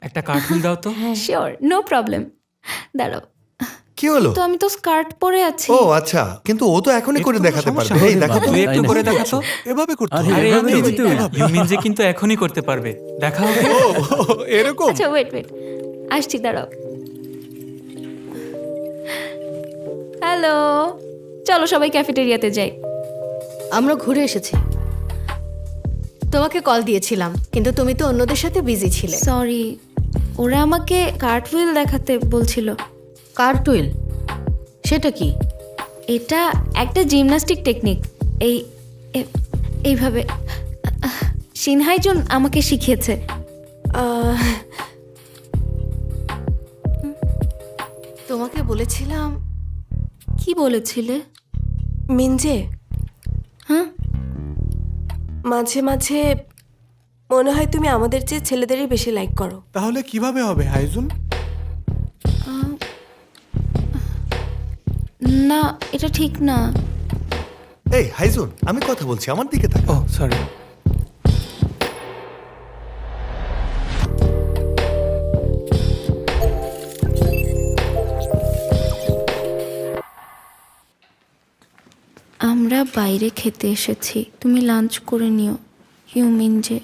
একটা কার্টুন দাও তো। Sure, no problem. দাঁড়াও, কি হলো? তো আমি তো স্কার্ট পরে আছি। ও আচ্ছা, কিন্তু ও তো এখনই করে একটু দেখাতে সমস্যা পারবে। এই হবে, দেখো তো। তুই একটু করে দেখা তো। এভাবে করতে আরে, হবে। আরে এভাবে এভাবে হবে। ইউমিন যে কিন্তু এখনই করতে পারবে, দেখা হবে। ও, এরকম। আচ্ছা ওয়েট আসছি, দাঁড়াও। হ্যালো, চলো সবাই ক্যাফেটেরিয়াতে যাই। আমরা ঘুরে এসেছি। তোমাকে কল দিয়েছিলাম, কিন্তু তুমি তো অন্যদের সাথে বিজি ছিলে। সরি, ওরা আমাকে কার্টহুইল দেখাতে বলছিল। কার্টুইল সেটা কি? এটা একটা জিমন্যাস্টিক টেকনিক। এইভাবে সিনহাইজন আমাকে শিখিয়েছে। তোমাকে বলেছিলাম। কি বলেছিলে? মিনজে, হ্যাঁ, মাঝে মাঝে মনে হয় তুমি আমাদের চেয়ে ছেলেদেরই বেশি লাইক করো। তাহলে কিভাবে হবে হাইজুন? না এটা ঠিক না। এই হাইজুন, আমি কথা বলছি, আমার দিকে তাকা। ও সরি। আমরা বাইরে খেতে এসেছি, তুমি লাঞ্চ করে নিও। হিউমিন যে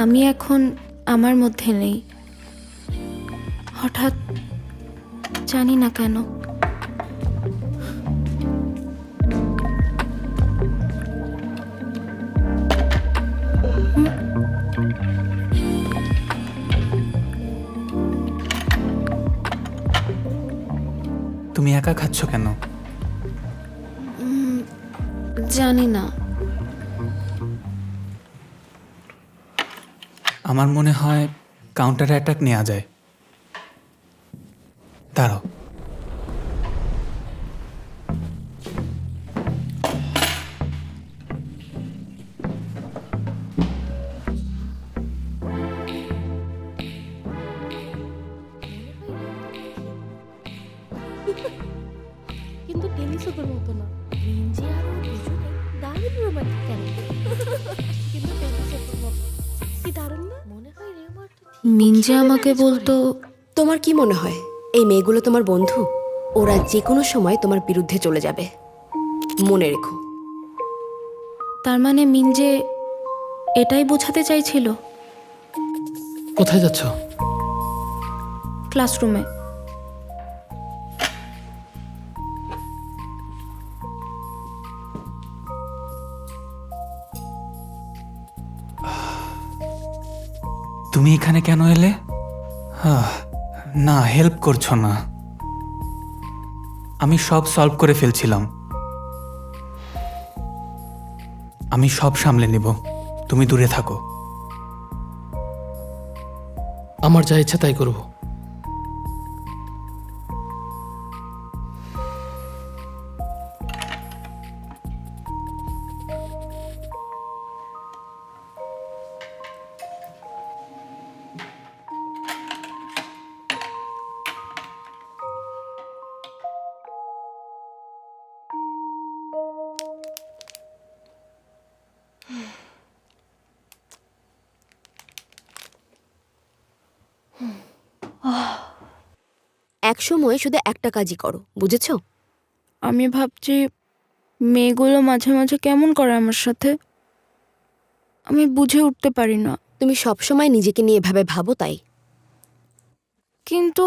আমি এখন আমার মধ্যে নেই, হঠাৎ জানি না কেন। তুমি একা খাচ্ছ কেন? জানি না, আমার মনে হয় কাউন্টার অ্যাটাক নেওয়া যায়। দাঁড়াও, কিন্তু টেলিস্কোপের মতো না। মিনজি আর ও দুজনে দারুণ রোমান্টিক ক্যারেক্টার। কিন্তু টেলিস্কোপের মতো কি দারুণ না? মনে হয় রেমারটা মিনজে আমাকে বলতো। তোমার কি মনে হয় এই মেয়েগুলো তোমার বন্ধু? ওরা যে কোনো সময় তোমার বিরুদ্ধে চলে যাবে, মনে রেখো। তার মানে মিনজে এটাই বোঝাতে চাইছিল। কোথায় যাচ্ছ? ক্লাসরুমে। তুমি এখানে কেন এলে? না, হেল্প করছো না। আমি সব সলভ করে ফেলছিলাম। আমি সব সামলে নিব, তুমি দূরে থাকো। আমার যা ইচ্ছা তাই করব। এক সময় শুধু একটা কাজই করো, বুঝেছো? আমি ভাবছি মেয়েগুলো মাঝে মাঝে কেমন করে আমার সাথে, আমি বুঝে উঠতে পারি না। তুমি সবসময় নিজেকে নিয়ে এভাবে ভাবো তাই। কিন্তু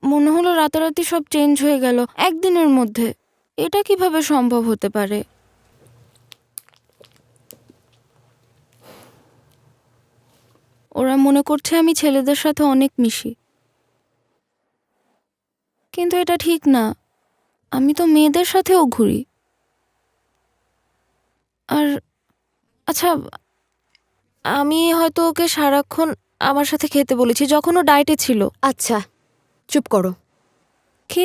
মনে হলো রাতারাতি সব চেঞ্জ হয়ে গেল একদিনের মধ্যে। এটা কিভাবে সম্ভব হতে পারে? ওরা মনে করছে আমি ছেলেদের সাথে অনেক মিশি, কিন্তু এটা ঠিক না। আমি তো মেয়েদের সাথেও ঘুরি। আর আচ্ছা, আমি হয়তো ওকে সারাক্ষণ আমার সাথে খেতে বলেছি যখন ও ডায়েটে ছিল। আচ্ছা চুপ করো। কি?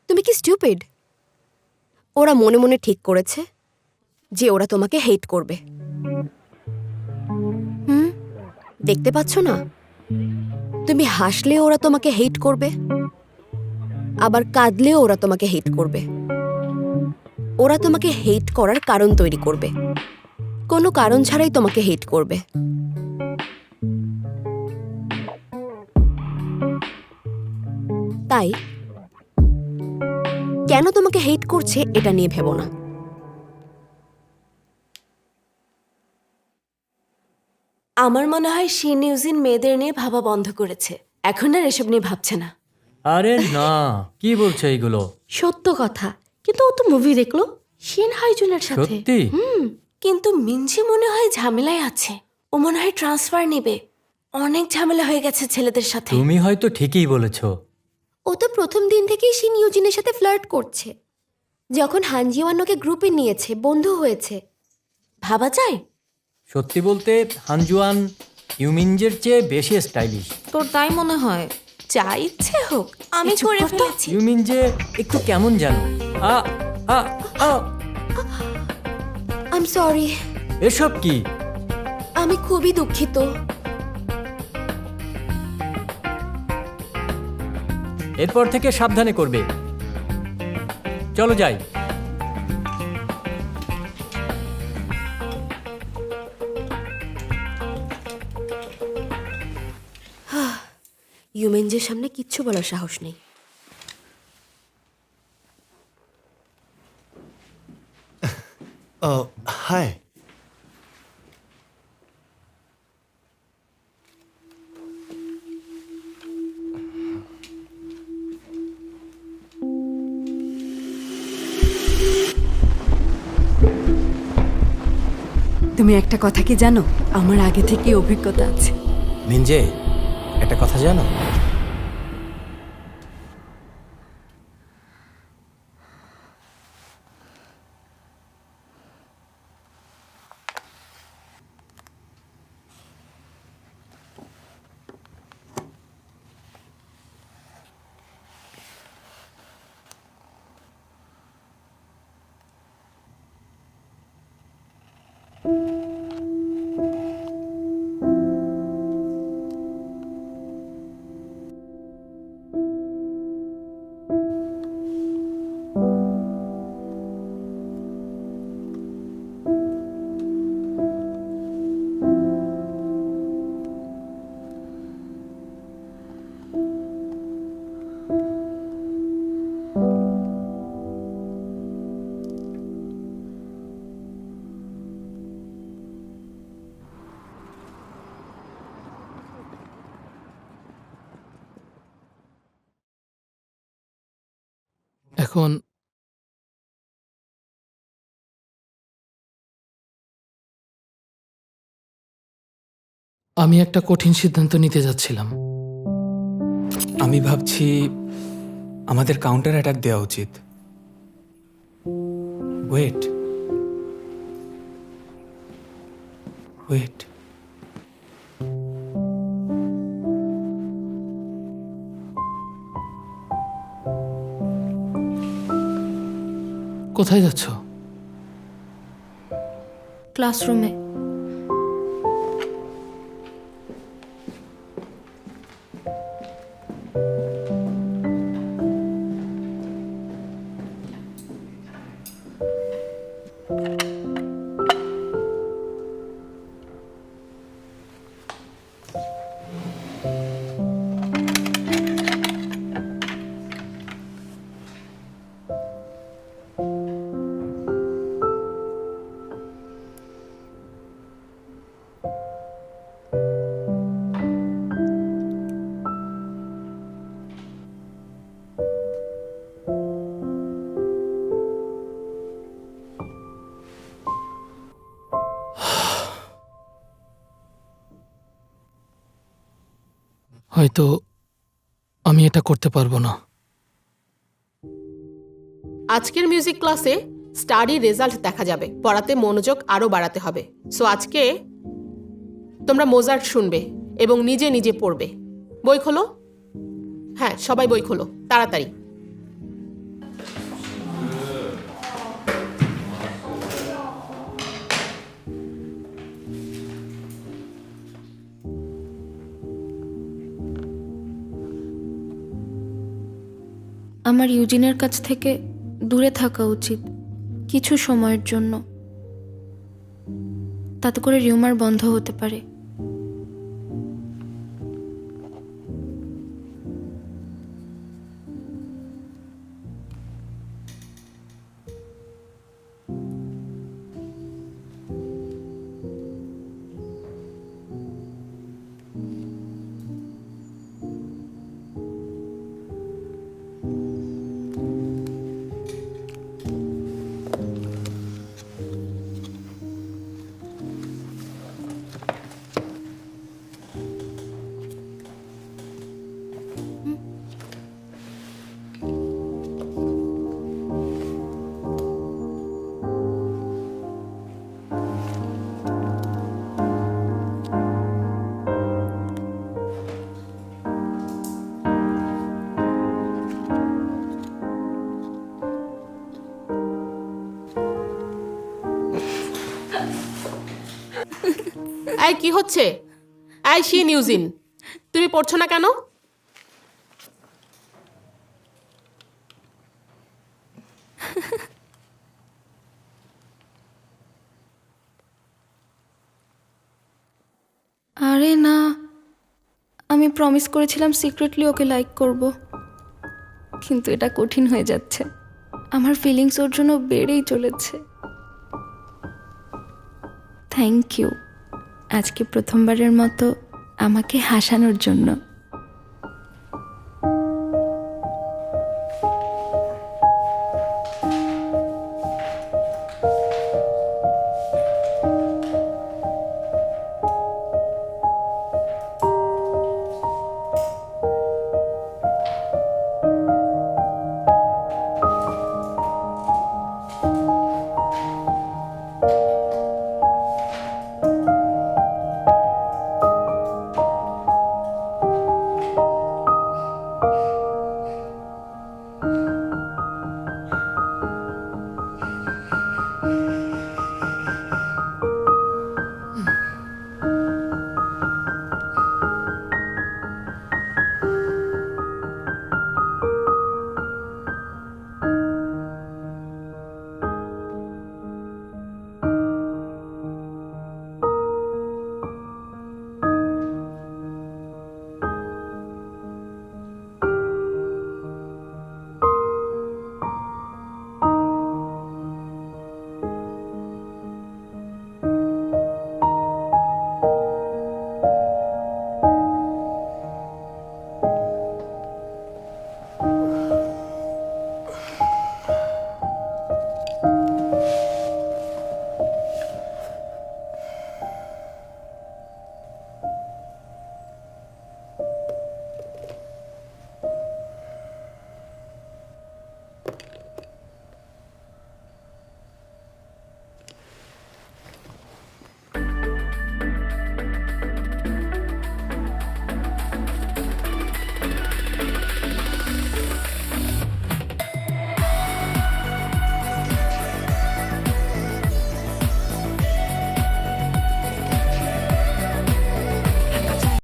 তুমি কি স্টুপিড? ওরা মনে মনে ঠিক করেছে যে ওরা তোমাকে হেট করবে। দেখতে পাচ্ছ না? তুমি হাসলে ওরা তোমাকে হেট করবে, আবার কাঁদলেও ওরা তোমাকে হেট করবে। ওরা তোমাকে হেট করার কারণ তৈরি করবে, কোনো কারণ ছাড়াই তোমাকে হেট করবে। তাই কেন তোমাকে হেট করছে এটা নিয়ে ভেবো না। আমার মনে হয় শিন ইউজিন মেয়েদের নিয়ে ভাবা বন্ধ করেছে, এখন আর এসব নিয়ে ভাবছে না। আরে না, কি বলছো এইগুলো? সত্য কথা, কিন্তু ও তো মুভি দেখলো শিন হাইজুনের সাথে। সত্যি? কিন্তু মিনজি মনে হয় ঝামেলায় আছে, ও মনে হয় ট্রান্সফার নেবে। অনেক ঝামেলা হয়ে গেছে ছেলেদের সাথে। তুমি হয়তো ঠিকই বলেছো। ও তো প্রথম দিন থেকেই শিন ইউজিনের সাথে ফ্লার্ট করছে। যখন হানজিওয়ান ওকে গ্রুপে নিয়েছে, বন্ধু হয়েছে, ভাবা যায়? সত্যি বলতে হানজুয়ান ইউমিনজের চেয়ে বেশি স্টাইলিশ। তোর তাই মনে হয়? যা ইচ্ছে হোক, আমি করে ফেলেছি। ইউমিনজে একটু কেমন জানো। আ আ আ আই এম সরি। এসব কি? আমি খুবই দুঃখিত। এরপর থেকে সাবধানে করবে। চলো যাই। ইউমেনজের সামনে কিচ্ছু বলার সাহস নেই। হাই। তুমি একটা কথা কি জানো, আমার আগে থেকে অভিজ্ঞতা আছে। মিনজে, একটা কথা জানো? এখন আমি একটা কঠিন সিদ্ধান্ত নিতে যাচ্ছিলাম। আমি ভাবছি আমাদের কাউন্টার অ্যাটাক দেওয়া উচিত। ওয়েট ওয়েট, কোথায় যাচ্ছ? ক্লাসরুমে। হয়তো আমি এটা করতে পারবো না। আজকের মিউজিক ক্লাসে স্টাডি রেজাল্ট দেখা যাবে, পড়াতে মনোযোগ আরও বাড়াতে হবে। সো আজকে তোমরা মোজার্ট শুনবে এবং নিজে নিজে পড়বে। বই খোলো। হ্যাঁ, সবাই বই খোলো তাড়াতাড়ি। আমার ইউজিনের কাছ থেকে দূরে থাকা উচিত কিছু সময়ের জন্য। তাতে করে রিউমার বন্ধ হতে পারে। এই কি হচ্ছে? এই শিন ইউজিন, তুমি পড়ছো না কেন? আরে না, আমি প্রমিস করেছিলাম সিক্রেটলি ওকে লাইক করব, কিন্তু এটা কঠিন হয়ে যাচ্ছে। আমার ফিলিংস ওর জন্য বেড়েই চলেছে। থ্যাংক ইউ আজকে প্রথমবারের মতো আমাকে হাসানোর জন্য।